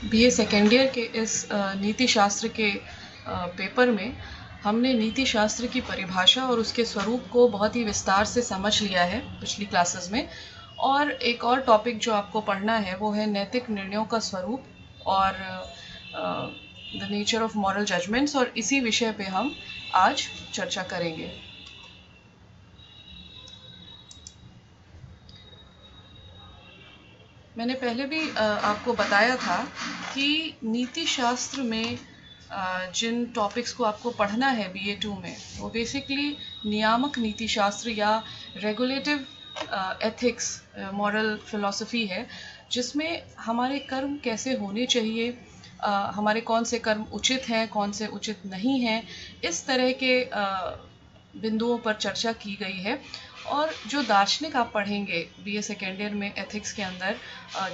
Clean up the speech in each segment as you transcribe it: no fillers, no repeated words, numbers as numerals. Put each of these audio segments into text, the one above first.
BA second year के इस नीति शास्त्र के पेपर में हमने नीति शास्त्र की परिभाषा और उसके स्वरूप को बहुत ही विस्तार से समझ लिया है पिछली क्लासेस में। और एक और टॉपिक जो आपको पढ़ना है वो है नैतिक निर्णयों का स्वरूप और the nature of moral judgments, और इसी विषय पे हम आज चर्चा करेंगे। मैंने पहले भी आपको बताया था कि नीति शास्त्र में जिन टॉपिक्स को आपको पढ़ना है बीए 2 में, वो बेसिकली नियामक नीति शास्त्र या रेगुलेटिव एथिक्स मॉरल फिलॉसफी है, जिसमें हमारे कर्म कैसे होने चाहिए, हमारे कौन से कर्म उचित हैं, कौन से उचित नहीं हैं, इस तरह के बिंदुओं पर चर्चा की गई है। और जो दार्शनिक आप पढ़ेंगे बीए सेकेंड ईयर में एथिक्स के अंदर,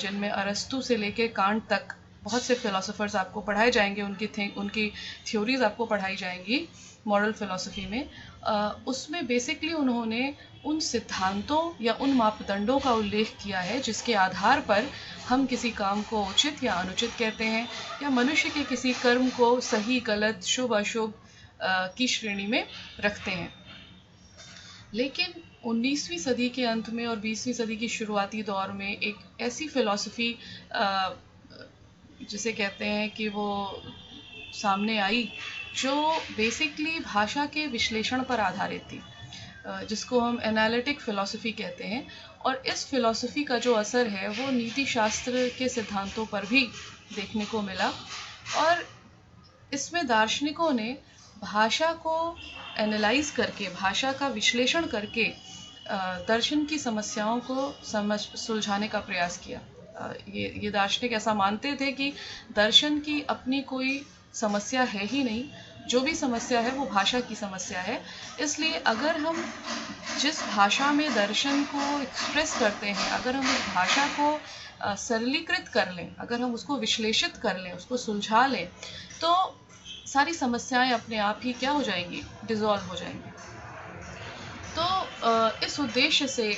जिनमें अरस्तु से लेके कांट तक बहुत से फिलोसोफर्स आपको पढ़ाए जाएंगे, उनकी थ्योरीज आपको पढ़ाई जाएंगी मॉरल फिलॉसफी में। उसमें बेसिकली उन्होंने उन सिद्धांतों या उन मापदंडों का उल्लेख किया है जिसके आधार पर हम किसी काम को उचित या अनुचित कहते हैं, या मनुष्य के किसी कर्म को सही गलत शुभ अशुभ की श्रेणी में रखते हैं। लेकिन 19वीं सदी के अंत में और 20वीं सदी की शुरुआती दौर में एक ऐसी फिलॉसफी जिसे कहते हैं कि वो सामने आई, जो बेसिकली भाषा के विश्लेषण पर आधारित थी, जिसको हम एनालिटिक फिलॉसफी कहते हैं। और इस फिलॉसफी का जो असर है वो नीति शास्त्र के सिद्धांतों पर भी देखने को मिला। और इसमें दार्शनिकों ने भाषा को एनालाइज करके, भाषा का विश्लेषण करके दर्शन की समस्याओं को सुलझाने का प्रयास किया। ये दार्शनिक ऐसा मानते थे कि दर्शन की अपनी कोई समस्या है ही नहीं, जो भी समस्या है वो भाषा की समस्या है। इसलिए अगर हम जिस भाषा में दर्शन को एक्सप्रेस करते हैं, अगर हम उस भाषा को सरलीकृत कर लें, अगर हम उसको विश्लेषित कर लें, उसको सुलझा लें, तो सारी समस्याएं अपने आप ही क्या हो जाएंगी, डिसॉल्व हो जाएंगी। तो इस उद्देश्य से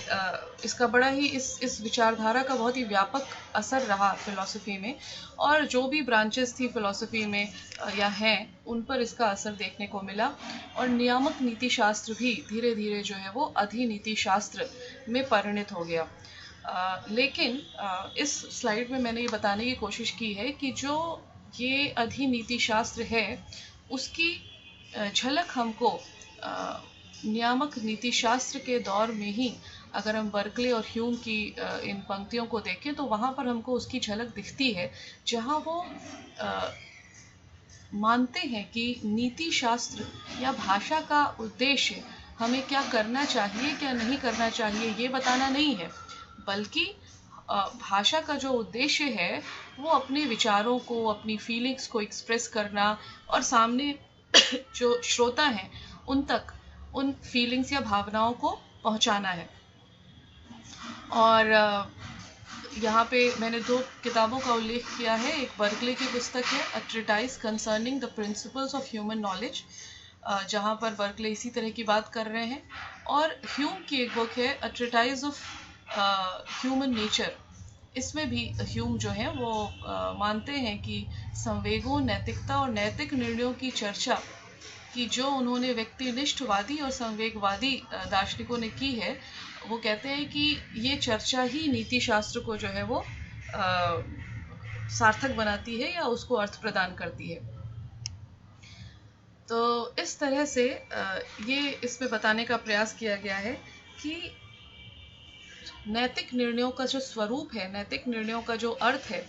इसका बड़ा ही इस विचारधारा का बहुत ही व्यापक असर रहा फिलॉसफी में, और जो भी ब्रांचेस थी फिलॉसफी में या हैं, उन पर इसका असर देखने को मिला। और नियामक नीति शास्त्र भी धीरे धीरे जो है वो अधिनीति शास्त्र में परिणत हो गया। लेकिन इस स्लाइड में मैंने ये बताने की कोशिश की है कि जो ये अधिनीति शास्त्र है उसकी झलक हमको नियामक नीति शास्त्र के दौर में ही, अगर हम बर्कले और ह्यूम की इन पंक्तियों को देखें तो वहाँ पर हमको उसकी झलक दिखती है, जहाँ वो मानते हैं कि नीति शास्त्र या भाषा का उद्देश्य हमें क्या करना चाहिए क्या नहीं करना चाहिए ये बताना नहीं है, बल्कि भाषा का जो उद्देश्य है वो अपने विचारों को, अपनी फीलिंग्स को एक्सप्रेस करना, और सामने जो श्रोता हैं उन तक उन फीलिंग्स या भावनाओं को पहुंचाना है। और यहाँ पे मैंने 2 किताबों का उल्लेख किया है। एक बर्कले की पुस्तक है a treatise concerning the principles of human knowledge, जहाँ पर बर्कले इसी तरह की बात कर रहे हैं। और ह्यूम की एक बुक है a treatise of human nature. इसमें भी ह्यूम जो है वो मानते हैं कि संवेगों, नैतिकता और नैतिक निर्णयों की चर्चा कि जो उन्होंने व्यक्तिनिष्ठवादी और संवेगवादी दार्शनिकों ने की है, वो कहते हैं कि ये चर्चा ही नीति शास्त्र को जो है वो सार्थक बनाती है या उसको अर्थ प्रदान करती है। तो इस तरह से ये इसमें बताने का प्रयास किया गया है कि नैतिक निर्णयों का जो स्वरूप है, नैतिक निर्णयों का जो अर्थ है,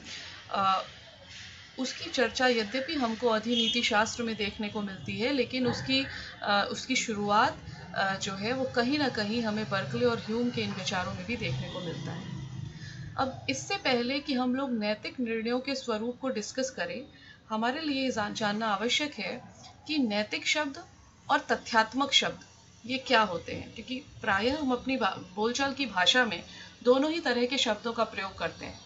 उसकी चर्चा यद्यपि हमको अधिनीति शास्त्र में देखने को मिलती है, लेकिन उसकी शुरुआत जो है वो कहीं ना कहीं हमें बर्कले और ह्यूम के इन विचारों में भी देखने को मिलता है। अब इससे पहले कि हम लोग नैतिक निर्णयों के स्वरूप को डिस्कस करें, हमारे लिए जानना आवश्यक है कि नैतिक शब्द और तथ्यात्मक शब्द ये क्या होते हैं, क्योंकि प्रायः हम अपनी बोलचाल की भाषा में दोनों ही तरह के शब्दों का प्रयोग करते हैं।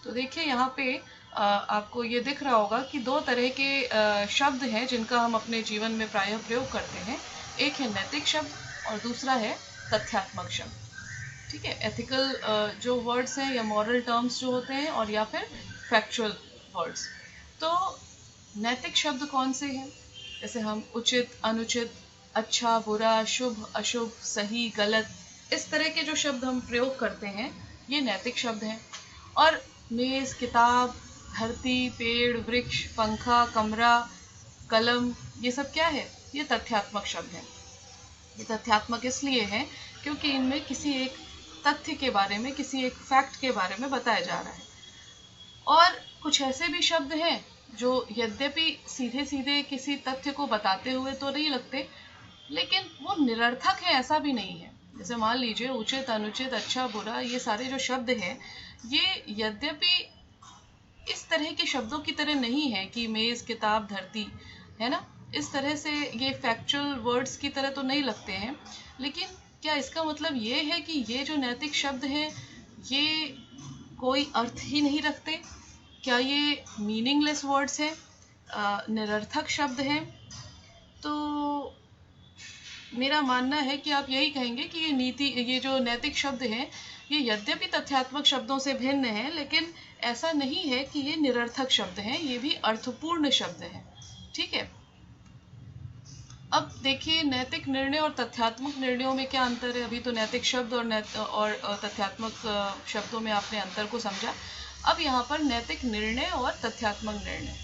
तो देखिए यहाँ पे आपको ये दिख रहा होगा कि 2 तरह के शब्द हैं जिनका हम अपने जीवन में प्रायः प्रयोग करते हैं। एक है नैतिक शब्द और दूसरा है तथ्यात्मक शब्द। ठीक है, एथिकल जो वर्ड्स हैं या मॉरल टर्म्स जो होते हैं, और या फिर फैक्चुअल वर्ड्स। तो नैतिक शब्द कौन से हैं? जैसे हम उचित, अनुचित, अच्छा, बुरा, शुभ, अशुभ, सही, गलत, इस तरह के जो शब्द हम प्रयोग करते हैं ये नैतिक शब्द हैं। और मेज, किताब, धरती, पेड़, वृक्ष, पंखा, कमरा, कलम, ये सब क्या है? ये तथ्यात्मक शब्द हैं। ये तथ्यात्मक इसलिए है क्योंकि इनमें किसी एक तथ्य के बारे में, किसी एक फैक्ट के बारे में बताया जा रहा है। और कुछ ऐसे भी शब्द हैं जो यद्यपि सीधे सीधे किसी तथ्य को बताते हुए तो नहीं लगते, लेकिन वो निरर्थक है ऐसा भी नहीं है। जैसे मान लीजिए उचित, अनुचित, अच्छा, बुरा, ये सारे जो शब्द हैं ये यद्यपि इस तरह के शब्दों की तरह नहीं है कि मेज, किताब, धरती, है ना, इस तरह से ये फैक्चुअल वर्ड्स की तरह तो नहीं लगते हैं, लेकिन क्या इसका मतलब ये है कि ये जो नैतिक शब्द हैं ये कोई अर्थ ही नहीं रखते? क्या ये मीनिंगलेस वर्ड्स हैं, निरर्थक शब्द हैं? तो मेरा मानना है कि आप यही कहेंगे कि ये जो नैतिक शब्द हैं ये यद्यपि तथ्यात्मक शब्दों से भिन्न हैं, लेकिन ऐसा नहीं है कि ये निरर्थक शब्द हैं, ये भी अर्थपूर्ण शब्द हैं। ठीक है। अब देखिए नैतिक निर्णय और तथ्यात्मक निर्णयों में क्या अंतर है। अभी तो नैतिक शब्द और तथ्यात्मक शब्दों में आपने अंतर को समझा। अब यहाँ पर नैतिक निर्णय और तथ्यात्मक निर्णय,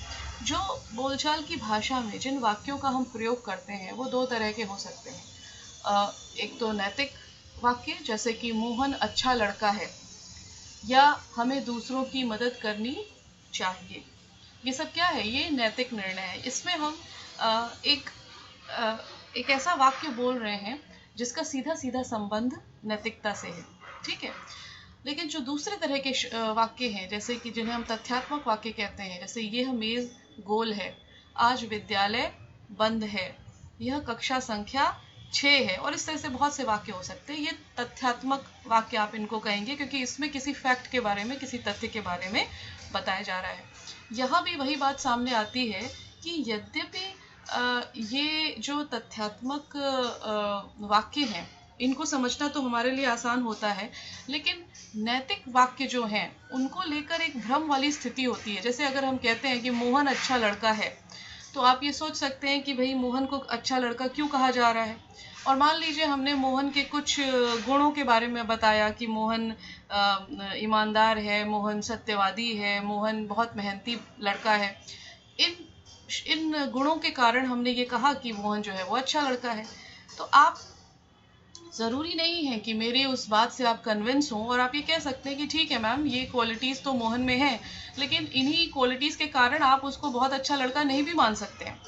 जो बोलचाल की भाषा में जिन वाक्यों का हम प्रयोग करते हैं वो दो तरह के हो सकते हैं। एक तो नैतिक वाक्य, जैसे कि मोहन अच्छा लड़का है, या हमें दूसरों की मदद करनी चाहिए। ये सब क्या है? ये नैतिक निर्णय है। इसमें हम एक ऐसा वाक्य बोल रहे हैं जिसका सीधा सीधा संबंध नैतिकता से है। ठीक है। लेकिन जो दूसरे तरह के वाक्य हैं, जैसे कि जिन्हें हम तथ्यात्मक वाक्य कहते हैं, जैसे यह मेज गोल है, आज विद्यालय बंद है, यह कक्षा संख्या 6 है, और इस तरह से बहुत से वाक्य हो सकते हैं। ये तथ्यात्मक वाक्य आप इनको कहेंगे क्योंकि इसमें किसी फैक्ट के बारे में, किसी तथ्य के बारे में बताया जा रहा है। यहाँ भी वही बात सामने आती है कि यद्यपि ये जो तथ्यात्मक वाक्य हैं इनको समझना तो हमारे लिए आसान होता है, लेकिन नैतिक वाक्य जो हैं उनको लेकर एक भ्रम वाली स्थिति होती है। जैसे अगर हम कहते हैं कि मोहन अच्छा लड़का है, तो आप ये सोच सकते हैं कि भाई मोहन को अच्छा लड़का क्यों कहा जा रहा है। और मान लीजिए हमने मोहन के कुछ गुणों के बारे में बताया कि मोहन ईमानदार है, मोहन सत्यवादी है, मोहन बहुत मेहनती लड़का है। इन गुणों के कारण हमने ये कहा कि मोहन जो है वो अच्छा लड़का है। तो आप, ज़रूरी नहीं है कि मेरे उस बात से आप कन्विंस हों और आप ये कह सकते हैं कि ठीक है मैम, ये क्वालिटीज़ तो मोहन में है, लेकिन इन्हीं क्वालिटीज़ के कारण आप उसको बहुत अच्छा लड़का नहीं भी मान सकते हैं।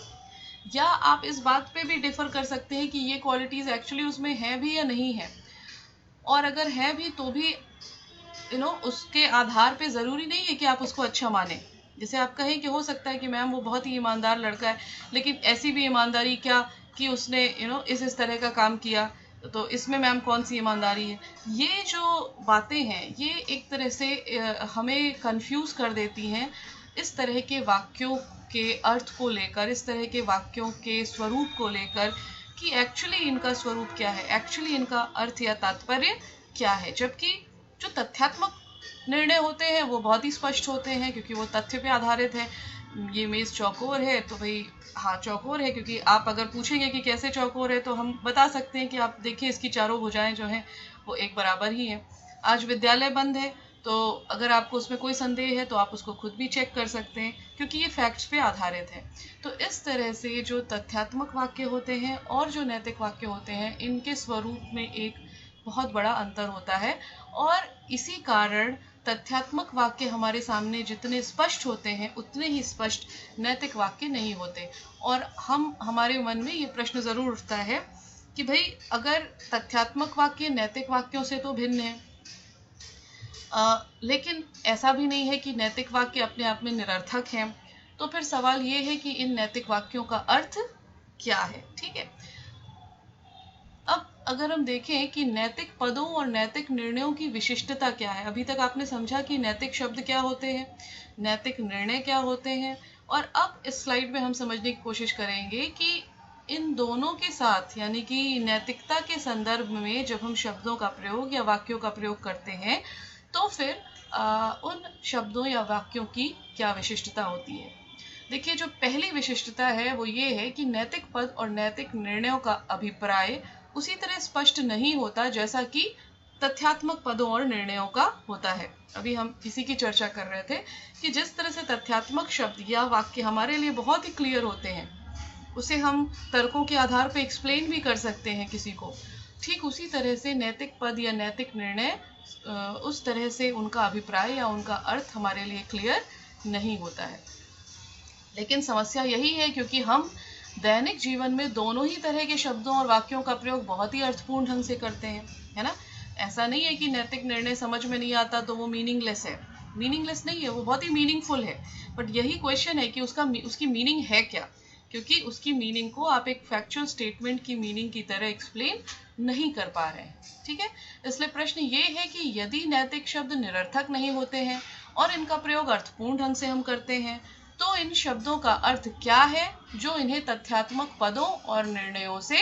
या आप इस बात पे भी डिफ़र कर सकते हैं कि ये क्वालिटीज़ एक्चुअली उसमें है भी या नहीं है, और अगर है भी तो भी उसके आधार पे ज़रूरी नहीं है कि आप उसको अच्छा मानें। जैसे आप कहें कि हो सकता है कि मैम वो बहुत ही ईमानदार लड़का है, लेकिन ऐसी भी ईमानदारी क्या कि उसने इस तरह का काम किया, तो इसमें मैम कौन सी ईमानदारी है। ये जो बातें हैं ये एक तरह से हमें कंफ्यूज कर देती हैं इस तरह के वाक्यों के अर्थ को लेकर, इस तरह के वाक्यों के स्वरूप को लेकर कि एक्चुअली इनका स्वरूप क्या है, एक्चुअली इनका अर्थ या तात्पर्य क्या है। जबकि जो तथ्यात्मक निर्णय होते हैं वो बहुत ही स्पष्ट होते हैं क्योंकि वो तथ्य पे आधारित है। ये मेज़ चौकोर है तो भाई हाँ चौकोर है, क्योंकि आप अगर पूछेंगे कि कैसे चौकोर है तो हम बता सकते हैं कि आप देखिए इसकी चारों भुजाएं जो हैं वो एक बराबर ही हैं। आज विद्यालय बंद है, तो अगर आपको उसमें कोई संदेह है तो आप उसको खुद भी चेक कर सकते हैं क्योंकि ये फैक्ट्स पे आधारित है। तो इस तरह से जो तथ्यात्मक वाक्य होते हैं और जो नैतिक वाक्य होते हैं इनके स्वरूप में एक बहुत बड़ा अंतर होता है, और इसी कारण तथ्यात्मक वाक्य हमारे सामने जितने स्पष्ट होते हैं उतने ही स्पष्ट नैतिक वाक्य नहीं होते। और हमारे मन में ये प्रश्न ज़रूर उठता है कि भाई अगर तथ्यात्मक वाक्य नैतिक वाक्यों से तो भिन्न है, लेकिन ऐसा भी नहीं है कि नैतिक वाक्य अपने आप में निरर्थक हैं, तो फिर सवाल ये है कि इन नैतिक वाक्यों का अर्थ क्या है। ठीक है। अब अगर हम देखें कि नैतिक पदों और नैतिक निर्णयों की विशिष्टता क्या है, अभी तक आपने समझा कि नैतिक शब्द क्या होते हैं, नैतिक निर्णय क्या होते हैं, और अब इस स्लाइड में हम समझने की कोशिश करेंगे कि इन दोनों के साथ, यानी कि नैतिकता के संदर्भ में जब हम शब्दों का प्रयोग या वाक्यों का प्रयोग करते हैं तो फिर उन शब्दों या वाक्यों की क्या विशिष्टता होती है। देखिए, जो पहली विशिष्टता है वो ये है कि नैतिक पद और नैतिक निर्णयों का अभिप्राय उसी तरह स्पष्ट नहीं होता जैसा कि तथ्यात्मक पदों और निर्णयों का होता है। अभी हम इसी की चर्चा कर रहे थे कि जिस तरह से तथ्यात्मक शब्द या वाक्य हमारे लिए बहुत ही क्लियर होते हैं, उसे हम तर्कों के आधार पर एक्सप्लेन भी कर सकते हैं किसी को, ठीक उसी तरह से नैतिक पद या नैतिक निर्णय उस तरह से उनका अभिप्राय या उनका अर्थ हमारे लिए क्लियर नहीं होता है। लेकिन समस्या यही है क्योंकि हम दैनिक जीवन में दोनों ही तरह के शब्दों और वाक्यों का प्रयोग बहुत ही अर्थपूर्ण ढंग से करते हैं, है ना। ऐसा नहीं है कि नैतिक निर्णय समझ में नहीं आता तो वो मीनिंगलेस है। मीनिंगलेस नहीं है, वो बहुत ही मीनिंगफुल है। बट यही क्वेश्चन है कि उसकी मीनिंग है क्या, क्योंकि उसकी मीनिंग को आप एक फैक्चुअल स्टेटमेंट की मीनिंग की तरह एक्सप्लेन नहीं कर पा रहे हैं, ठीक है। इसलिए प्रश्न ये है कि यदि नैतिक शब्द निरर्थक नहीं होते हैं और इनका प्रयोग अर्थपूर्ण ढंग से हम करते हैं, तो इन शब्दों का अर्थ क्या है जो इन्हें तथ्यात्मक पदों और निर्णयों से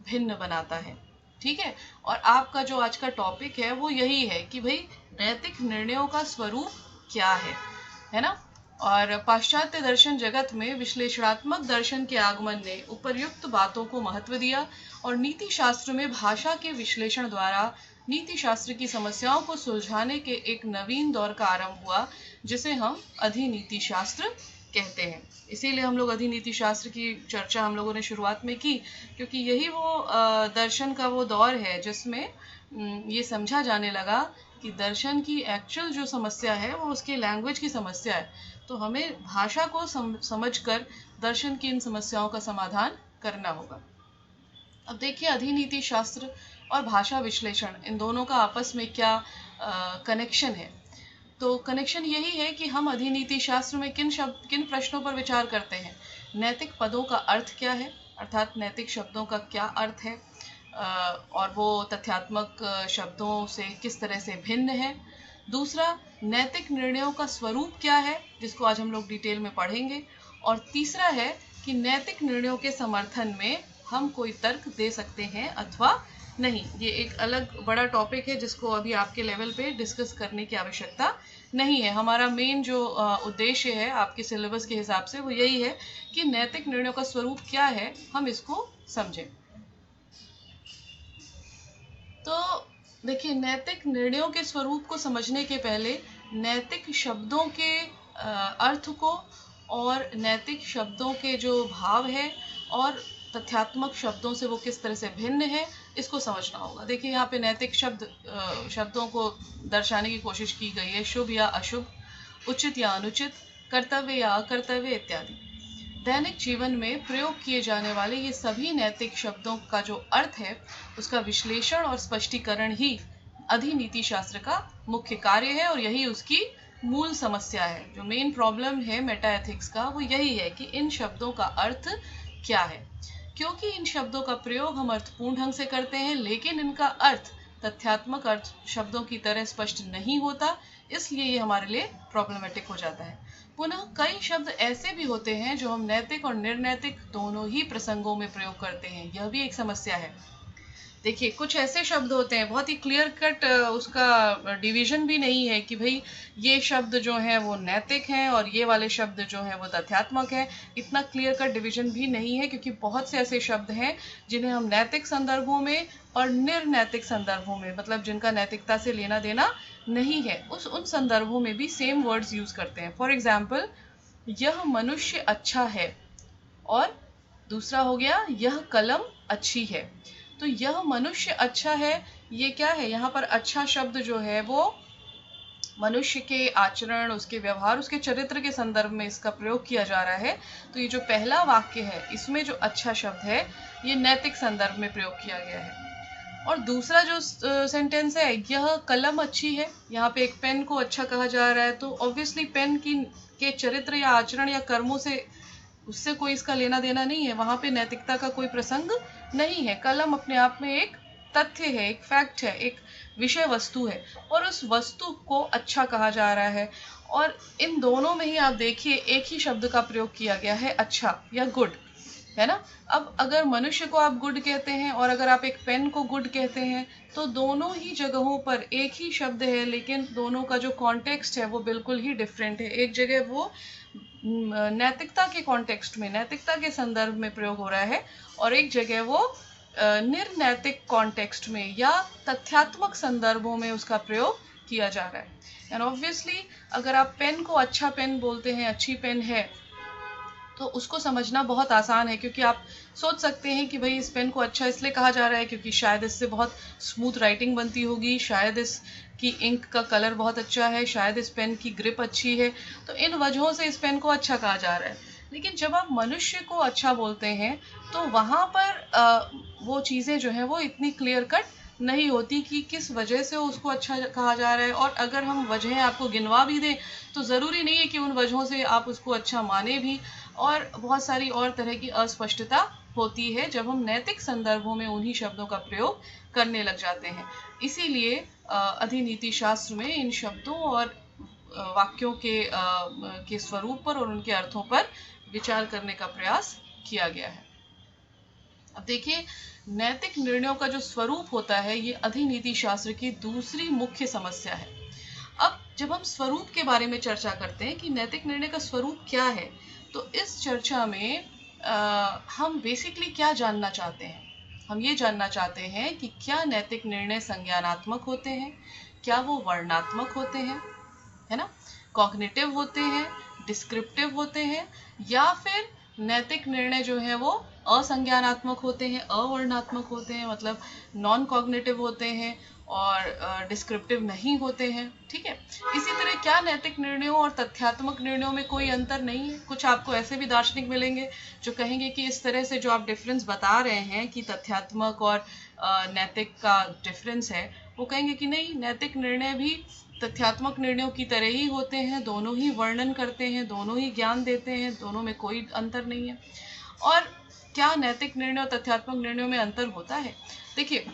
भिन्न बनाता है, ठीक है। और आपका जो आज का टॉपिक है वो यही है कि भाई नैतिक निर्णयों का स्वरूप क्या है ना। और पाश्चात्य दर्शन जगत में विश्लेषणात्मक दर्शन के आगमन ने उपर्युक्त बातों को महत्व दिया और नीति शास्त्र में भाषा के विश्लेषण द्वारा नीति शास्त्र की समस्याओं को सुलझाने के एक नवीन दौर का आरंभ हुआ, जिसे हम अधिनीति शास्त्र कहते हैं। इसीलिए हम लोग अधिनीति शास्त्र की चर्चा हम लोगों ने शुरुआत में की, क्योंकि यही वो दर्शन का वो दौर है जिसमें ये समझा जाने लगा कि दर्शन की एक्चुअल जो समस्या है वो उसके लैंग्वेज की समस्या है। तो हमें भाषा को समझकर दर्शन की इन समस्याओं का समाधान करना होगा। अब देखिए, अधिनीति शास्त्र और भाषा विश्लेषण, इन दोनों का आपस में क्या कनेक्शन है। तो कनेक्शन यही है कि हम अधिनीति शास्त्र में किन प्रश्नों पर विचार करते हैं। नैतिक पदों का अर्थ क्या है, अर्थात नैतिक शब्दों का क्या अर्थ है और वो तथ्यात्मक शब्दों से किस तरह से भिन्न है। दूसरा, नैतिक निर्णयों का स्वरूप क्या है, जिसको आज हम लोग डिटेल में पढ़ेंगे। और तीसरा है कि नैतिक निर्णयों के समर्थन में हम कोई तर्क दे सकते हैं अथवा नहीं। ये एक अलग बड़ा टॉपिक है जिसको अभी आपके लेवल पे डिस्कस करने की आवश्यकता नहीं है। हमारा मेन जो उद्देश्य है आपके सिलेबस के हिसाब से वो यही है कि नैतिक निर्णयों का स्वरूप क्या है, हम इसको समझें। तो देखिए, नैतिक निर्णयों के स्वरूप को समझने के पहले नैतिक शब्दों के अर्थ को और नैतिक शब्दों के जो भाव है और तथ्यात्मक शब्दों से वो किस तरह से भिन्न है, इसको समझना होगा। देखिए, यहाँ पे नैतिक शब्दों को दर्शाने की कोशिश की गई है, शुभ या अशुभ, उचित या अनुचित, कर्तव्य या अकर्तव्य इत्यादि। दैनिक जीवन में प्रयोग किए जाने वाले ये सभी नैतिक शब्दों का जो अर्थ है उसका विश्लेषण और स्पष्टीकरण ही अधिनीति शास्त्र का मुख्य कार्य है और यही उसकी मूल समस्या है। जो मेन प्रॉब्लम है मेटा एथिक्स का वो यही है कि इन शब्दों का अर्थ क्या है। क्योंकि इन शब्दों का प्रयोग हम अर्थपूर्ण ढंग से करते हैं लेकिन इनका अर्थ तथ्यात्मक अर्थ शब्दों की तरह स्पष्ट नहीं होता, इसलिए ये हमारे लिए प्रॉब्लमेटिक हो जाता है। पुनः कई शब्द ऐसे भी होते हैं जो हम नैतिक और निर्नैतिक दोनों ही प्रसंगों में प्रयोग करते हैं, यह भी एक समस्या है। देखिए, कुछ ऐसे शब्द होते हैं बहुत ही क्लियर कट उसका डिवीजन भी नहीं है कि भाई ये शब्द जो है वो नैतिक हैं और ये वाले शब्द जो है वो तथ्यात्मक है। इतना क्लियर कट डिवीजन भी नहीं है क्योंकि बहुत से ऐसे शब्द हैं जिन्हें हम नैतिक संदर्भों में और निर्नैतिक संदर्भों में, मतलब जिनका नैतिकता से लेना देना नहीं है, उन संदर्भों में भी सेम वर्ड्स यूज करते हैं। फॉर एग्जाम्पल, यह मनुष्य अच्छा है और दूसरा हो गया यह कलम अच्छी है। तो यह मनुष्य अच्छा है, ये क्या है, यहाँ पर अच्छा शब्द जो है वो मनुष्य के आचरण, उसके व्यवहार, उसके चरित्र के संदर्भ में इसका प्रयोग किया जा रहा है। तो ये जो पहला वाक्य है इसमें जो अच्छा शब्द है ये नैतिक संदर्भ में प्रयोग किया गया है। और दूसरा जो सेंटेंस है, यह कलम अच्छी है, यहाँ पे एक पेन को अच्छा कहा जा रहा है, तो ऑब्वियसली पेन के चरित्र या आचरण या कर्मों से उससे कोई इसका लेना देना नहीं है, वहां पे नैतिकता का कोई प्रसंग नहीं है। कलम अपने आप में एक तथ्य है, एक फैक्ट है, एक विषय वस्तु है और उस वस्तु को अच्छा कहा जा रहा है। और इन दोनों में ही आप देखिए एक ही शब्द का प्रयोग किया गया है, अच्छा या गुड। है ना। अब अगर मनुष्य को आप गुड कहते हैं और अगर आप एक पेन को गुड कहते हैं, तो दोनों ही जगहों पर एक ही शब्द है, लेकिन दोनों का जो कॉन्टेक्स्ट है वो बिल्कुल ही डिफरेंट है। एक जगह वो नैतिकता के कॉन्टेक्स्ट में, नैतिकता के संदर्भ में प्रयोग हो रहा है, और एक जगह वो निर्नैतिक कॉन्टेक्स्ट में या तथ्यात्मक संदर्भों में उसका प्रयोग किया जा रहा है। एंड ऑब्वियसली अगर आप पेन को अच्छा पेन बोलते हैं, अच्छी पेन है, तो उसको समझना बहुत आसान है, क्योंकि आप सोच सकते हैं कि भाई इस पेन को अच्छा इसलिए कहा जा रहा है क्योंकि शायद इससे बहुत स्मूथ राइटिंग बनती होगी, शायद इसकी इंक का कलर बहुत अच्छा है, शायद इस पेन की ग्रिप अच्छी है, तो इन वजहों से इस पेन को अच्छा कहा जा रहा है। लेकिन जब आप मनुष्य को अच्छा बोलते हैं, तो वहाँ पर वो चीज़ें जो हैं वो इतनी क्लियर कट नहीं होती कि किस वजह से उसको अच्छा कहा जा रहा है। और अगर हम वजहें आपको गिनवा भी दें, तो ज़रूरी नहीं है कि उन वजहों से आप उसको अच्छा माने भी, और बहुत सारी और तरह की अस्पष्टता होती है जब हम नैतिक संदर्भों में उन्हीं शब्दों का प्रयोग करने लग जाते हैं। इसीलिए अधिनीति शास्त्र में इन शब्दों और वाक्यों के स्वरूप पर और उनके अर्थों पर विचार करने का प्रयास किया गया है। अब देखिए, नैतिक निर्णयों का जो स्वरूप होता है, ये अधिनीति शास्त्र की दूसरी मुख्य समस्या है। अब जब हम स्वरूप के बारे में चर्चा करते हैं कि नैतिक निर्णय का स्वरूप क्या है, तो इस चर्चा में हम बेसिकली क्या जानना चाहते हैं? हम ये जानना चाहते हैं कि क्या नैतिक निर्णय संज्ञानात्मक होते हैं, क्या वो वर्णनात्मक होते हैं, है ना, कॉग्निटिव होते हैं, डिस्क्रिप्टिव होते हैं, या फिर नैतिक निर्णय जो है वो असंज्ञानात्मक होते हैं, अवर्णनात्मक होते हैं, मतलब नॉन कॉग्निटिव होते हैं और डिस्क्रिप्टिव नहीं होते हैं। ठीक है। इसी तरह क्या नैतिक निर्णयों और तथ्यात्मक निर्णयों में कोई अंतर नहीं है? कुछ आपको ऐसे भी दार्शनिक मिलेंगे जो कहेंगे कि इस तरह से जो आप डिफरेंस बता रहे हैं कि तथ्यात्मक और नैतिक का डिफरेंस है, वो कहेंगे कि नहीं, नैतिक निर्णय भी तथ्यात्मक निर्णयों की तरह ही होते हैं, दोनों ही वर्णन करते हैं, दोनों ही ज्ञान देते हैं, दोनों में कोई अंतर नहीं है। और क्या नैतिक निर्णय और तथ्यात्मक निर्णयों में अंतर होता है? देखिए,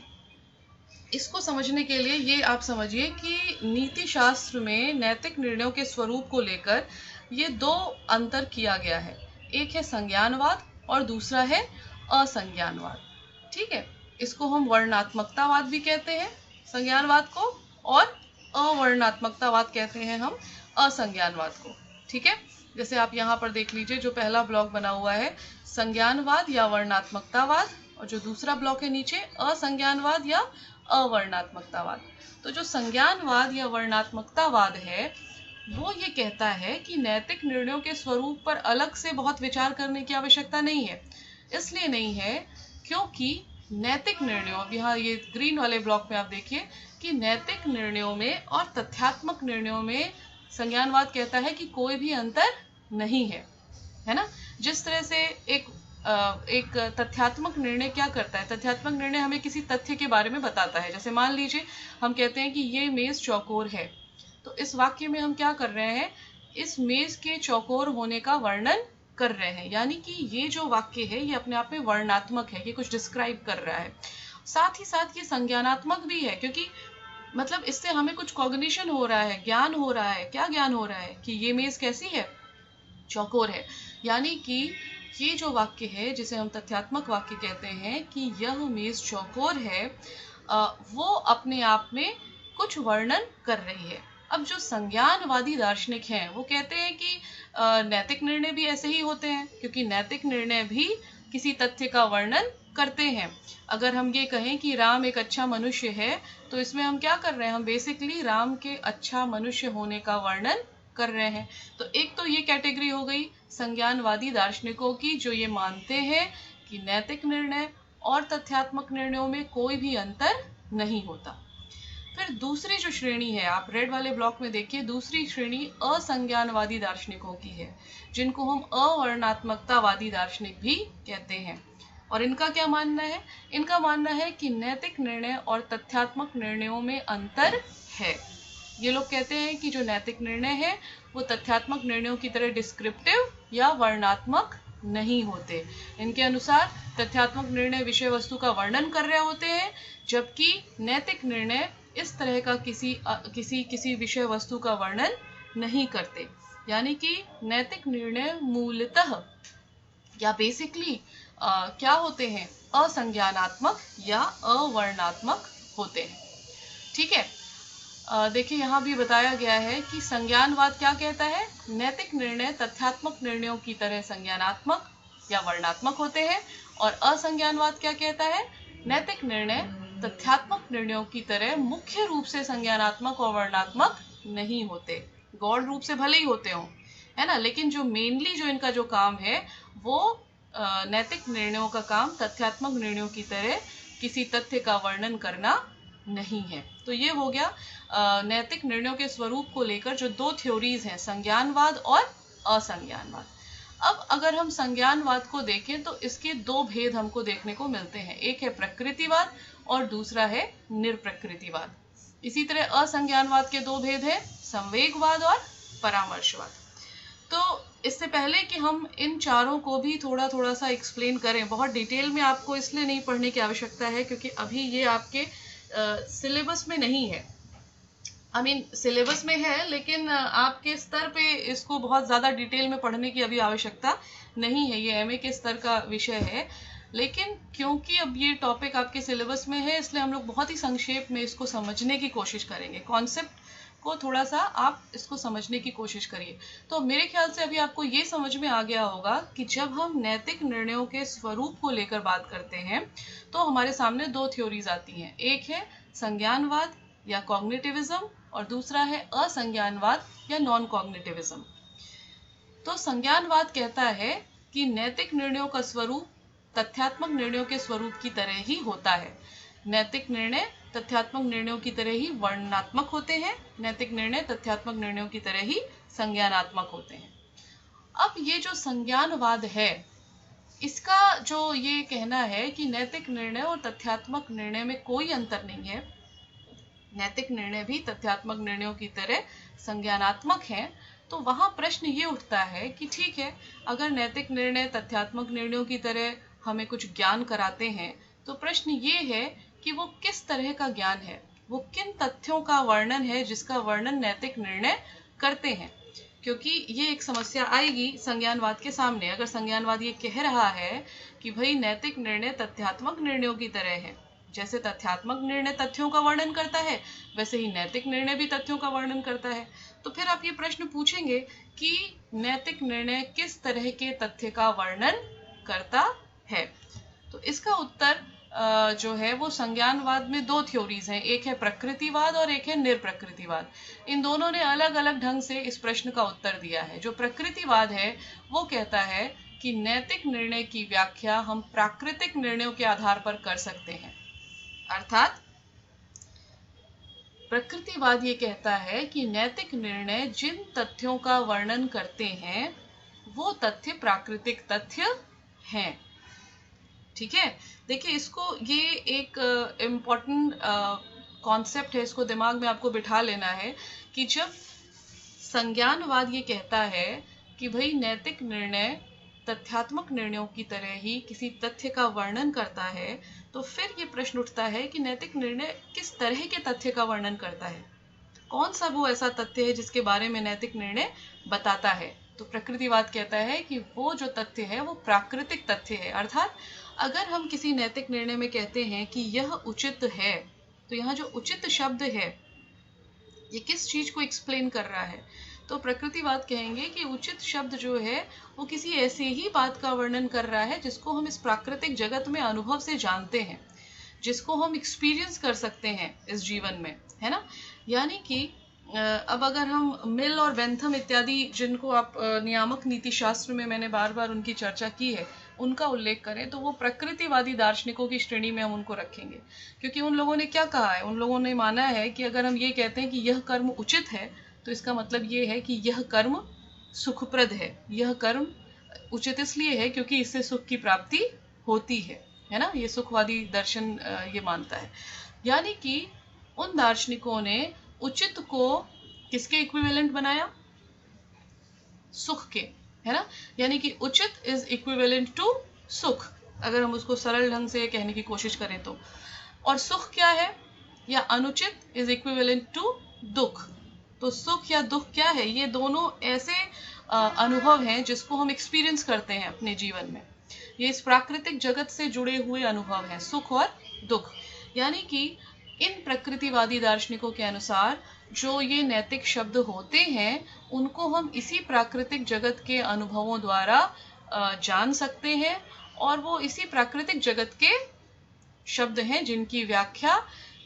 इसको समझने के लिए ये आप समझिए कि नीति शास्त्र में नैतिक निर्णयों के स्वरूप को लेकर ये दो अंतर किया गया है। एक है संज्ञानवाद और दूसरा है असंज्ञानवाद। ठीक है। इसको हम वर्णनात्मकतावाद भी कहते हैं, संज्ञानवाद को, और अवर्णनात्मकतावाद कहते हैं हम असंज्ञानवाद को। ठीक है। जैसे आप यहाँ पर देख लीजिए, जो पहला ब्लॉक बना हुआ है संज्ञानवाद या वर्णनात्मकतावाद, और जो दूसरा ब्लॉक है नीचे असंज्ञानवाद या अवर्णनात्मकतावाद। तो जो संज्ञानवाद या वर्णनात्मकतावाद है, वो ये कहता है कि नैतिक निर्णयों के स्वरूप पर अलग से बहुत विचार करने की आवश्यकता नहीं है। इसलिए नहीं है क्योंकि नैतिक निर्णयों, अब यहाँ ये ग्रीन वाले ब्लॉक में आप देखिए कि नैतिक निर्णयों में और तथ्यात्मक निर्णयों में संज्ञानवाद कहता है कि कोई भी अंतर नहीं है, है ना। जिस तरह से एक तथ्यात्मक निर्णय क्या करता है? तथ्यात्मक निर्णय हमें किसी तथ्य के बारे में बताता है। जैसे मान लीजिए हम कहते हैं कि ये मेज चौकोर है, तो इस वाक्य में हम क्या कर रहे हैं? इस मेज के चौकोर होने का वर्णन कर रहे हैं, यानी कि ये जो वाक्य है ये अपने आप में वर्णनात्मक है, ये कुछ डिस्क्राइब कर रहा है। साथ ही साथ ये संज्ञानात्मक भी है, क्योंकि मतलब इससे हमें कुछ कॉग्निशन हो रहा है, ज्ञान हो रहा है। क्या ज्ञान हो रहा है? कि ये मेज कैसी है? चौकोर है। यानी कि ये जो वाक्य है, जिसे हम तथ्यात्मक वाक्य कहते हैं कि यह मेज चौकोर है, वो अपने आप में कुछ वर्णन कर रही है। अब जो संज्ञानवादी दार्शनिक हैं, वो कहते हैं कि नैतिक निर्णय भी ऐसे ही होते हैं, क्योंकि नैतिक निर्णय भी किसी तथ्य का वर्णन करते हैं। अगर हम ये कहें कि राम एक अच्छा मनुष्य है, तो इसमें हम क्या कर रहे हैं? हम बेसिकली राम के अच्छा मनुष्य होने का वर्णन कर रहे हैं। तो एक तो ये कैटेगरी हो गई संज्ञानवादी दार्शनिकों की, जो ये मानते हैं कि नैतिक निर्णय और तथ्यात्मक निर्णयों में कोई भी अंतर नहीं होता। फिर दूसरी जो श्रेणी है, आप रेड वाले ब्लॉक में देखिए, दूसरी श्रेणी असंज्ञानवादी दार्शनिकों की है, जिनको हम अवर्णनात्मकतावादी दार्शनिक भी कहते हैं। और इनका क्या मानना है? इनका मानना है कि नैतिक निर्णय और तथ्यात्मक निर्णयों में अंतर है। ये लोग कहते हैं कि जो नैतिक निर्णय है वो तथ्यात्मक निर्णयों की तरह डिस्क्रिप्टिव या वर्णनात्मक नहीं होते। इनके अनुसार तथ्यात्मक निर्णय विषय वस्तु का वर्णन कर रहे होते हैं, जबकि नैतिक निर्णय इस तरह का किसी विषय वस्तु का वर्णन नहीं करते। यानी कि नैतिक निर्णय मूलतः या बेसिकली क्या होते हैं, असंज्ञानात्मक या अवर्णनात्मक होते हैं। ठीक है, देखिए यहाँ भी बताया गया है कि संज्ञानवाद क्या कहता है, नैतिक निर्णय तथ्यात्मक निर्णयों की तरह संज्ञानात्मक या वर्णात्मक होते हैं, और असंज्ञानवाद क्या कहता है, नैतिक निर्णय तथ्यात्मक निर्णयों की तरह मुख्य रूप से संज्ञानात्मक और वर्णात्मक नहीं होते, गौण रूप से भले ही होते हों, है ना, लेकिन जो मेनली जो इनका जो काम है वो नैतिक निर्णयों का काम तथ्यात्मक निर्णयों की तरह किसी तथ्य का वर्णन करना नहीं है। तो ये हो गया नैतिक निर्णयों के स्वरूप को लेकर जो दो थ्योरीज हैं, संज्ञानवाद और असंज्ञानवाद। अब अगर हम संज्ञानवाद को देखें तो इसके दो भेद हमको देखने को मिलते हैं, एक है प्रकृतिवाद और दूसरा है निरप्रकृतिवाद। इसी तरह असंज्ञानवाद के दो भेद हैं, संवेगवाद और परामर्शवाद। तो इससे पहले कि हम इन चारों को भी थोड़ा थोड़ा सा एक्सप्लेन करें, बहुत डिटेल में आपको इसलिए नहीं पढ़ने की आवश्यकता है क्योंकि अभी ये आपके सिलेबस में नहीं है। सिलेबस में है लेकिन आपके स्तर पे इसको बहुत ज़्यादा डिटेल में पढ़ने की अभी आवश्यकता नहीं है, ये एमए के स्तर का विषय है। लेकिन क्योंकि अब ये टॉपिक आपके सिलेबस में है इसलिए हम लोग बहुत ही संक्षेप में इसको समझने की कोशिश करेंगे, कॉन्सेप्ट को थोड़ा सा आप इसको समझने की कोशिश करिए। तो मेरे ख्याल से अभी आपको ये समझ में आ गया होगा कि जब हम नैतिक निर्णयों के स्वरूप को लेकर बात करते हैं तो हमारे सामने दो थ्योरीज आती हैं, एक है संज्ञानवाद या कॉग्निटिविज्म और दूसरा है असंज्ञानवाद या नॉन कॉग्निटिविज्म। तो संज्ञानवाद कहता है कि नैतिक निर्णयों का स्वरूप तथ्यात्मक निर्णयों के स्वरूप की तरह ही होता है। नैतिक निर्णय तथ्यात्मक निर्णयों की तरह ही वर्णनात्मक होते हैं, नैतिक निर्णय तथ्यात्मक निर्णयों की तरह ही संज्ञानात्मक होते हैं। अब ये जो संज्ञानवाद है इसका जो ये कहना है कि नैतिक निर्णय और तथ्यात्मक निर्णय में कोई अंतर नहीं है, नैतिक निर्णय भी तथ्यात्मक निर्णयों की तरह संज्ञानात्मक हैं, तो वहां प्रश्न ये उठता है कि ठीक है, अगर नैतिक निर्णय तथ्यात्मक निर्णयों की तरह हमें कुछ ज्ञान कराते हैं तो प्रश्न ये है कि वो किस तरह का ज्ञान है, वो किन तथ्यों का वर्णन है जिसका वर्णन नैतिक निर्णय करते हैं। क्योंकि ये एक समस्या आएगी संज्ञानवाद के सामने, अगर संज्ञानवाद ये कह रहा है कि भाई नैतिक निर्णय तथ्यात्मक निर्णयों की तरह है, जैसे तथ्यात्मक निर्णय तथ्यों का वर्णन करता है वैसे ही नैतिक निर्णय भी तथ्यों का वर्णन करता है, तो फिर आप ये प्रश्न पूछेंगे कि नैतिक निर्णय किस तरह के तथ्य का वर्णन करता है। तो इसका उत्तर जो है वो संज्ञानवाद में दो थ्योरीज हैं, एक है प्रकृतिवाद और एक है निरप्रकृतिवाद। इन दोनों ने अलग अलग ढंग से इस प्रश्न का उत्तर दिया है। जो प्रकृतिवाद है वो कहता है कि नैतिक निर्णय की व्याख्या हम प्राकृतिक निर्णयों के आधार पर कर सकते हैं, अर्थात प्रकृतिवाद ये कहता है कि नैतिक निर्णय जिन तथ्यों का वर्णन करते हैं वो तथ्य प्राकृतिक तथ्य हैं। ठीक है, देखिए इसको, ये एक इम्पॉर्टेंट कॉन्सेप्ट है, इसको दिमाग में आपको बिठा लेना है कि जब संज्ञानवाद ये कहता है कि भाई नैतिक निर्णय तथ्यात्मक निर्णयों की तरह ही किसी तथ्य का वर्णन करता है, तो फिर ये प्रश्न उठता है कि नैतिक निर्णय किस तरह के तथ्य का वर्णन करता है, कौन सा वो ऐसा तथ्य है जिसके बारे में नैतिक निर्णय बताता है। तो प्रकृतिवाद कहता है कि वो जो तथ्य है वो प्राकृतिक तथ्य है, अर्थात अगर हम किसी नैतिक निर्णय में कहते हैं कि यह उचित है, तो यहाँ जो उचित शब्द है ये किस चीज को एक्सप्लेन कर रहा है, तो प्रकृतिवाद कहेंगे कि उचित शब्द जो है वो किसी ऐसी ही बात का वर्णन कर रहा है जिसको हम इस प्राकृतिक जगत में अनुभव से जानते हैं, जिसको हम एक्सपीरियंस कर सकते हैं इस जीवन में, है ना। यानी कि अब अगर हम मिल और बेंथम इत्यादि, जिनको आप नियामक नीति शास्त्र में मैंने बार बार उनकी चर्चा की है, उनका उल्लेख करें तो वो प्रकृतिवादी दार्शनिकों की श्रेणी में हम उनको रखेंगे। क्योंकि उन लोगों ने क्या कहा है, उन लोगों ने माना है कि अगर हम ये कहते हैं कि यह कर्म उचित है तो इसका मतलब ये है कि यह कर्म सुखप्रद है, यह कर्म उचित इसलिए है क्योंकि इससे सुख की प्राप्ति होती है ना। ये सुखवादी दर्शन ये मानता है। यानी कि उन दार्शनिकों ने उचित को किसके इक्विवेलेंट बनाया, सुख के, है ना। यानी कि उचित इज इक्विवेलेंट टू सुख, अगर हम उसको सरल ढंग से कहने की कोशिश करें तो। और सुख क्या है, या अनुचित इज इक्विवेलेंट टू दुख। तो सुख या दुख क्या है, ये दोनों ऐसे अनुभव हैं जिसको हम एक्सपीरियंस करते हैं अपने जीवन में। ये इस प्राकृतिक जगत से जुड़े हुए अनुभव हैं, सुख और दुख। यानी कि इन प्रकृतिवादी दार्शनिकों के अनुसार जो ये नैतिक शब्द होते हैं उनको हम इसी प्राकृतिक जगत के अनुभवों द्वारा जान सकते हैं, और वो इसी प्राकृतिक जगत के शब्द हैं जिनकी व्याख्या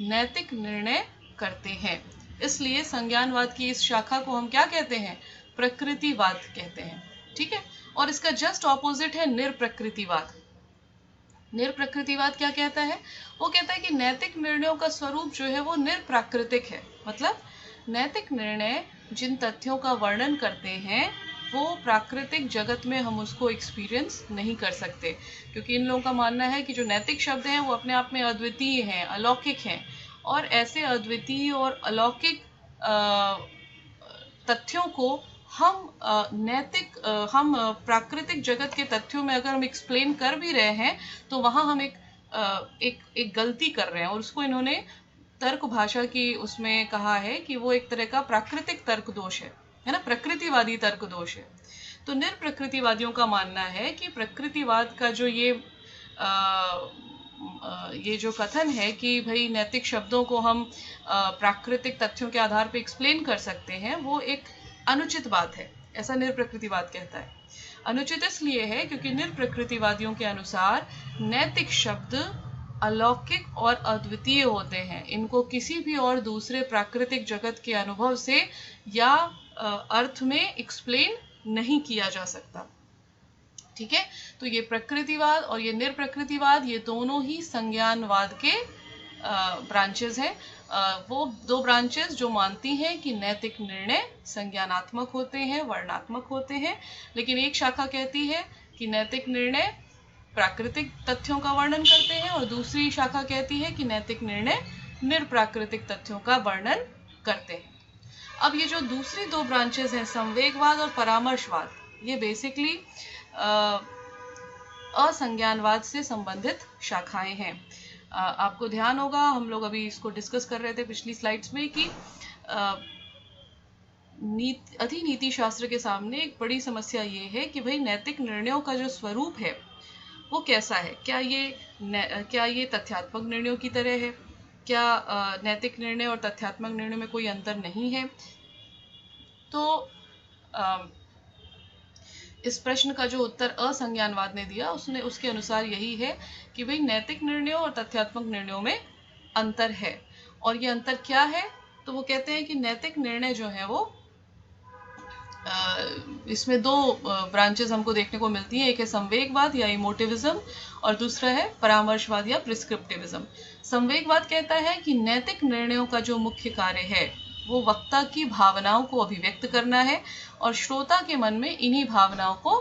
नैतिक निर्णय करते हैं। इसलिए संज्ञानवाद की इस शाखा को हम क्या कहते हैं? प्रकृतिवाद कहते हैं। ठीक है, और इसका जस्ट ऑपोजिट है निरप्रकृतिवाद। निरप्रकृतिवाद क्या कहता है? वो कहता है कि नैतिक निर्णयों का स्वरूप जो है वो निरप्राकृतिक है। मतलब नैतिक निर्णय जिन तथ्यों का वर्णन करते हैं वो प्राकृतिक जगत में हम उसको एक्सपीरियंस नहीं कर सकते, क्योंकि इन लोगों का मानना है कि जो नैतिक शब्द हैं वो अपने आप में अद्वितीय हैं, अलौकिक हैं, और ऐसे अद्वितीय और अलौकिक तथ्यों को हम प्राकृतिक जगत के तथ्यों में अगर हम एक्सप्लेन कर भी रहे हैं तो वहां हम एक गलती कर रहे हैं, और उसको इन्होंने तर्क भाषा की उसमें कहा है कि वो एक तरह का प्राकृतिक तर्क दोष है ना, प्रकृतिवादी तर्क दोष है। तो निरप्रकृतिवादियों का मानना है कि प्रकृतिवाद का जो ये जो कथन है कि भाई नैतिक शब्दों को हम प्राकृतिक तथ्यों के आधार पर एक्सप्लेन कर सकते हैं, वो एक अनुचित बात है, ऐसा निरप्रकृतिवाद कहता है। अनुचित इसलिए है क्योंकि निरप्रकृतिवादियों के अनुसार नैतिक शब्द अलौकिक और अद्वितीय होते हैं, इनको किसी भी और दूसरे प्राकृतिक जगत के अनुभव से या अर्थ में एक्सप्लेन नहीं किया जा सकता। ठीक है, तो ये प्रकृतिवाद और ये निरप्रकृतिवाद ये दोनों ही संज्ञानवाद के ब्रांचेस हैं। वो दो ब्रांचेस जो मानती हैं कि नैतिक निर्णय संज्ञानात्मक होते हैं, वर्णनात्मक होते हैं, लेकिन एक शाखा कहती है कि नैतिक निर्णय प्राकृतिक तथ्यों का वर्णन करते हैं, और दूसरी शाखा कहती है कि नैतिक निर्णय निरप्राकृतिक तथ्यों का वर्णन करते हैं। अब ये जो दूसरी दो ब्रांचेस हैं, संवेगवाद और परामर्शवाद, ये बेसिकली असंज्ञानवाद से संबंधित शाखाएं हैं। आपको ध्यान होगा, हम लोग अभी इसको डिस्कस कर रहे थे पिछली स्लाइड्स में कि अधिनीति शास्त्र के सामने एक बड़ी समस्या ये है कि भाई नैतिक निर्णयों का जो स्वरूप है वो कैसा है? क्या ये तथ्यात्मक निर्णयों की तरह है? क्या नैतिक निर्णय और तथ्यात्मक निर्णय में कोई अंतर नहीं है? तो इस प्रश्न का जो उत्तर असंज्ञानवाद ने दिया उसके अनुसार यही है कि भाई नैतिक निर्णयों और तथ्यात्मक निर्णयों में अंतर है। और ये अंतर क्या है? तो वो कहते हैं कि नैतिक निर्णय जो है वो इसमें दो ब्रांचेस हमको देखने को मिलती हैं। एक है संवेगवाद या इमोटिविज्म, और दूसरा है परामर्शवाद या प्रिस्क्रिप्टिविज्म। संवेगवाद कहता है कि नैतिक निर्णयों का जो मुख्य कार्य है वो वक्ता की भावनाओं को अभिव्यक्त करना है और श्रोता के मन में इन्हीं भावनाओं को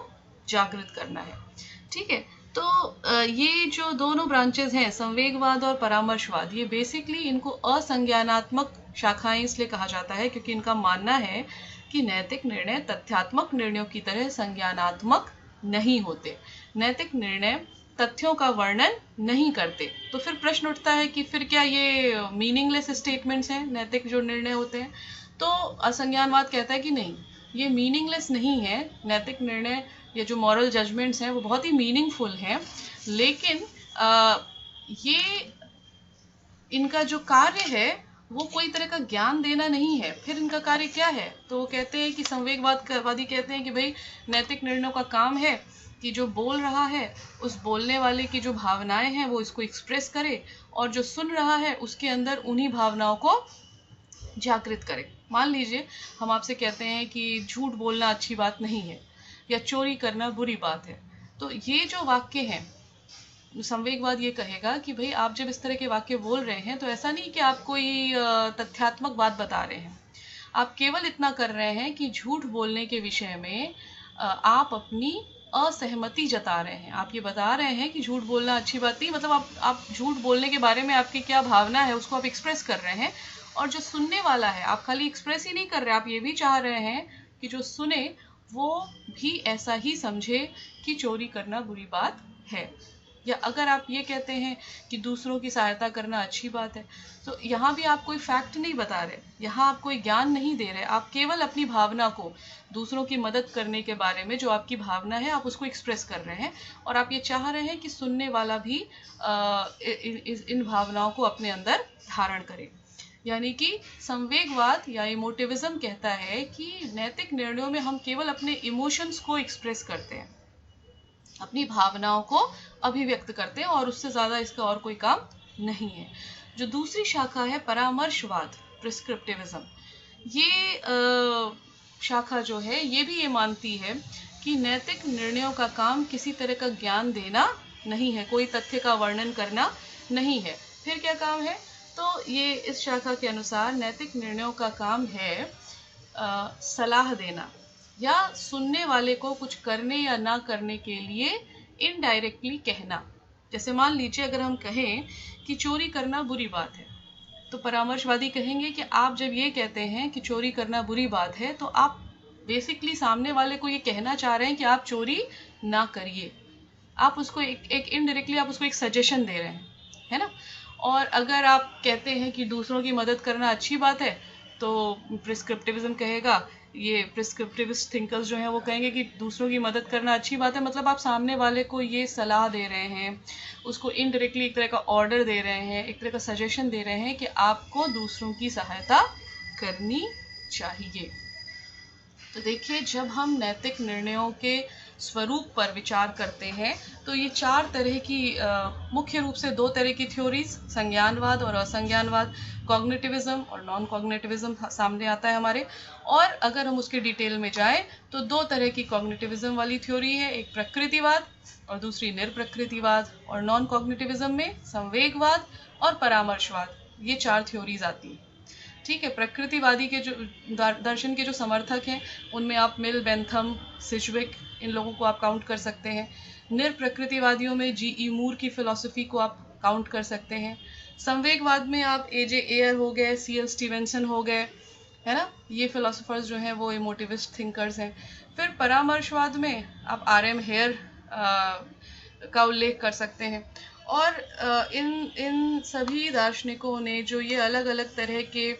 जागृत करना है। ठीक है, तो ये जो दोनों ब्रांचेस हैं, संवेगवाद और परामर्शवाद, ये बेसिकली इनको असंज्ञानात्मक शाखाएं इसलिए कहा जाता है क्योंकि इनका मानना है कि नैतिक निर्णय तथ्यात्मक निर्णयों की तरह संज्ञानात्मक नहीं होते, नैतिक निर्णय तथ्यों का वर्णन नहीं करते। तो फिर प्रश्न उठता है कि फिर क्या ये मीनिंगलेस स्टेटमेंट्स हैं नैतिक जो निर्णय होते हैं? तो असंज्ञानवाद कहता है कि नहीं, ये मीनिंगलेस नहीं है। नैतिक निर्णय ये जो मॉरल जजमेंट्स हैं वो बहुत ही मीनिंगफुल हैं, लेकिन ये इनका जो कार्य है वो कोई तरह का ज्ञान देना नहीं है। फिर इनका कार्य क्या है? तो वो कहते हैं कि संवेगवादी कहते हैं कि भाई नैतिक निर्णयों का काम है कि जो बोल रहा है उस बोलने वाले की जो भावनाएं हैं वो इसको एक्सप्रेस करे, और जो सुन रहा है उसके अंदर उन्हीं भावनाओं को जागृत करे। मान लीजिए हम आपसे कहते हैं कि झूठ बोलना अच्छी बात नहीं है या चोरी करना बुरी बात है, तो ये जो वाक्य हैं संवेगवाद ये कहेगा कि भाई आप जब इस तरह के वाक्य बोल रहे हैं तो ऐसा नहीं कि आप कोई तथ्यात्मक बात बता रहे हैं, आप केवल इतना कर रहे हैं कि झूठ बोलने के विषय में आप अपनी असहमति जता रहे हैं। आप ये बता रहे हैं कि झूठ बोलना अच्छी बात नहीं, मतलब आप झूठ बोलने के बारे में आपकी क्या भावना है उसको आप एक्सप्रेस कर रहे हैं, और जो सुनने वाला है आप खाली एक्सप्रेस ही नहीं कर रहे, आप ये भी चाह रहे हैं कि जो सुने वो भी ऐसा ही समझे कि चोरी करना बुरी बात है। या अगर आप ये कहते हैं कि दूसरों की सहायता करना अच्छी बात है, तो यहाँ भी आप कोई फैक्ट नहीं बता रहे, यहाँ आप कोई ज्ञान नहीं दे रहे, आप केवल अपनी भावना को, दूसरों की मदद करने के बारे में जो आपकी भावना है आप उसको एक्सप्रेस कर रहे हैं, और आप ये चाह रहे हैं कि सुनने वाला भी इन भावनाओं को अपने अंदर धारण करे। यानी कि संवेगवाद या इमोटिविज्म कहता है कि नैतिक निर्णयों में हम केवल अपने इमोशंस को एक्सप्रेस करते हैं, अपनी भावनाओं को अभिव्यक्त करते हैं, और उससे ज्यादा इसका और कोई काम नहीं है। जो दूसरी शाखा है परामर्शवाद, प्रिस्क्रिप्टिविज्म, ये शाखा जो है ये भी ये मानती है कि नैतिक निर्णयों का काम किसी तरह का ज्ञान देना नहीं है, कोई तथ्य का वर्णन करना नहीं है। फिर क्या काम है? तो ये इस शाखा के अनुसार नैतिक निर्णयों का काम है सलाह देना, या सुनने वाले को कुछ करने या ना करने के लिए इनडायरेक्टली कहना। जैसे मान लीजिए अगर हम कहें कि चोरी करना बुरी बात है, तो परामर्शवादी कहेंगे कि आप जब ये कहते हैं कि चोरी करना बुरी बात है, तो आप बेसिकली सामने वाले को ये कहना चाह रहे हैं कि आप चोरी ना करिए। आप उसको एक इनडायरेक्टली आप उसको एक सजेशन दे रहे हैं, है ना। और अगर आप कहते हैं कि दूसरों की मदद करना अच्छी बात है, तो प्रिस्क्रिप्टिविज्म कहेगा, ये प्रिस्क्रिप्टिविस्ट थिंकर्स जो हैं वो कहेंगे कि दूसरों की मदद करना अच्छी बात है, मतलब आप सामने वाले को ये सलाह दे रहे हैं, उसको इनडायरेक्टली एक तरह का ऑर्डर दे रहे हैं, एक तरह का सजेशन दे रहे हैं कि आपको दूसरों की सहायता करनी चाहिए। तो देखिए, जब हम नैतिक निर्णयों के स्वरूप पर विचार करते हैं तो ये चार तरह की मुख्य रूप से दो तरह की थ्योरीज, संज्ञानवाद और असंज्ञानवाद, कॉग्निटिविज्म और नॉन कॉग्निटिविज्म सामने आता है हमारे। और अगर हम उसके डिटेल में जाएं तो दो तरह की कॉग्निटिविज्म वाली थ्योरी है, एक प्रकृतिवाद और दूसरी निर्प्रकृतिवाद, और नॉन कॉग्निटिविज्म में संवेगवाद और परामर्शवाद, ये चार थ्योरीज आती हैं। ठीक है। प्रकृतिवादी के जो दर्शन के जो समर्थक हैं उनमें आप मिल, बेंथम, सिजविक, इन लोगों को आप काउंट कर सकते हैं। निर्प्रकृतिवादियों में जी.ई. मूर की फिलॉसफी को आप काउंट कर सकते हैं। संवेगवाद में आप ए.जे. एयर हो गए, सी.एल. स्टीवेंसन हो गए, है ना, ये फिलोसोफर्स जो हैं वो इमोटिविस्ट थिंकर्स हैं। फिर परामर्शवाद में आप आर.एम. हेयर का उल्लेख कर सकते हैं। और इन सभी दार्शनिकों ने जो ये अलग अलग तरह के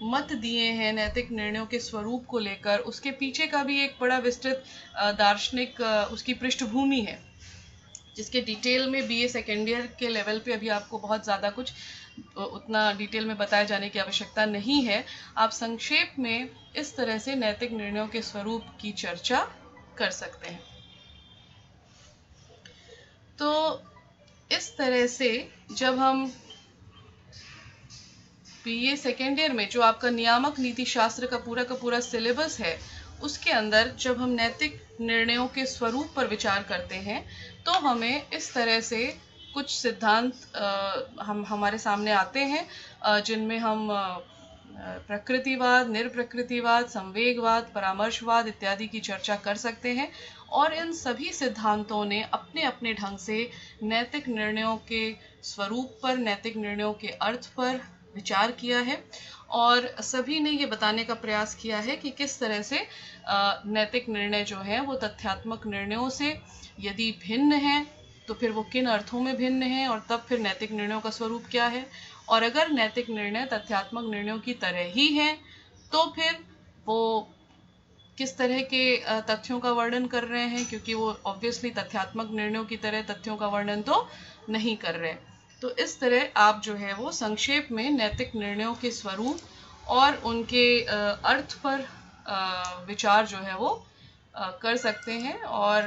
मत दिए हैं नैतिक निर्णयों के स्वरूप को लेकर, उसके पीछे का भी एक बड़ा विस्तृत दार्शनिक उसकी पृष्ठभूमि है, जिसके डिटेल में बीए सेकेंड ईयर के लेवल पे अभी आपको बहुत ज़्यादा कुछ उतना डिटेल में बताए जाने की आवश्यकता नहीं है। आप संक्षेप में इस तरह से नैतिक निर्णयों के स्वरूप की चर्चा कर सकते हैं। तो इस तरह से जब हम बीए सेकेंड ईयर में जो आपका नियामक नीति शास्त्र का पूरा सिलेबस है, उसके अंदर जब हम नैतिक निर्णयों के स्वरूप पर विचार करते हैं तो हमें इस तरह से कुछ सिद्धांत हमारे सामने आते हैं, जिनमें हम प्रकृतिवाद, निर्प्रकृतिवाद, संवेगवाद, परामर्शवाद इत्यादि की चर्चा कर सकते हैं। और इन सभी सिद्धांतों ने अपने अपने ढंग से नैतिक निर्णयों के स्वरूप पर, नैतिक निर्णयों के अर्थ पर विचार किया है, और सभी ने ये बताने का प्रयास किया है कि किस तरह से नैतिक निर्णय जो है वो तथ्यात्मक निर्णयों से यदि भिन्न हैं तो फिर वो किन अर्थों में भिन्न हैं, और तब फिर नैतिक निर्णयों का स्वरूप क्या है। और अगर नैतिक निर्णय तथ्यात्मक निर्णयों की तरह ही हैं तो फिर वो किस तरह के तथ्यों का वर्णन कर रहे हैं, क्योंकि वो ऑब्वियसली तथ्यात्मक निर्णयों की तरह तथ्यों का वर्णन तो नहीं कर रहे। तो इस तरह आप जो है वो संक्षेप में नैतिक निर्णयों के स्वरूप और उनके अर्थ पर विचार जो है वो कर सकते हैं। और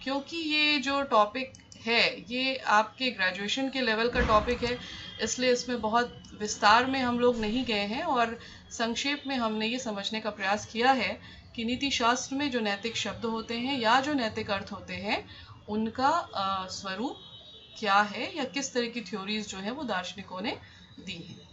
क्योंकि ये जो टॉपिक है ये आपके ग्रेजुएशन के लेवल का टॉपिक है, इसलिए इसमें बहुत विस्तार में हम लोग नहीं गए हैं, और संक्षेप में हमने ये समझने का प्रयास किया है कि नीति शास्त्र में जो नैतिक शब्द होते हैं या जो नैतिक अर्थ होते हैं उनका स्वरूप क्या है, या किस तरह की थ्योरीज जो है वो दार्शनिकों ने दी हैं।